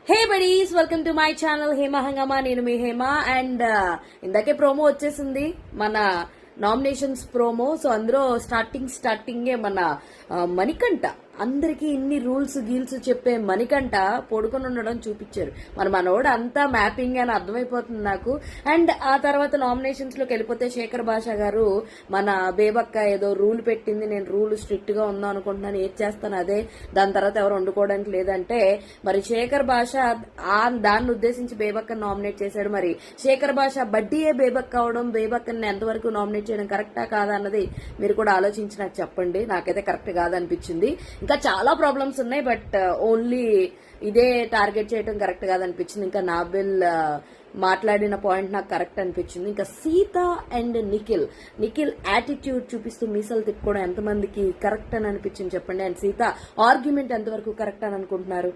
Hey buddies, welcome to my channel Hema హంగామా. నేను మీ Hema. And ఇందాకే ప్రోమో వచ్చేసింది, మన నామినేషన్స్ ప్రోమో. సో అందులో స్టార్టింగే మన మణికంఠ అందరికి ఇన్ని రూల్స్ గీల్స్ చెప్పే మణికంఠ పడుకొని ఉండడం చూపించారు. మనోడు అంతా మ్యాపింగ్ అని అర్థమైపోతుంది నాకు. అండ్ ఆ తర్వాత నామినేషన్స్ లోకి వెళ్ళిపోతే శేఖర్ భాష గారు మన బేబక్క ఏదో రూల్ పెట్టింది, నేను రూల్ స్ట్రిక్ట్ గా ఉందాం అనుకుంటున్నాను, ఏది చేస్తాను అదే, దాని తర్వాత ఎవరు వండుకోవడానికి లేదంటే మరి శేఖర్ భాష దాన్ని ఉద్దేశించి బేబక్కని నామినేట్ చేశాడు. మరి శేఖర్ భాష బడ్డీయే బేబక్క అవడం, బేబక్కని ఎంతవరకు నామినేట్ చేయడం కరెక్టా కాదా అన్నది మీరు కూడా ఆలోచించి నాకు చెప్పండి. నాకైతే కరెక్ట్ కాదనిపించింది. ఇంకా చాలా ప్రాబ్లమ్స్ ఉన్నాయి, బట్ ఓన్లీ ఇదే టార్గెట్ చేయడం కరెక్ట్ కాదనిపించింది. ఇంకా నాబెల్ మాట్లాడిన పాయింట్ నాకు కరెక్ట్ అనిపించింది. ఇంకా సీత అండ్ నిఖిల్ యాటిట్యూడ్ చూపిస్తూ మీసాలు తిప్పుకోవడం ఎంతమందికి కరెక్ట్ అని అనిపించింది చెప్పండి. అండ్ సీత ఆర్గ్యుమెంట్ ఎంతవరకు కరెక్ట్ అని అనుకుంటున్నారు?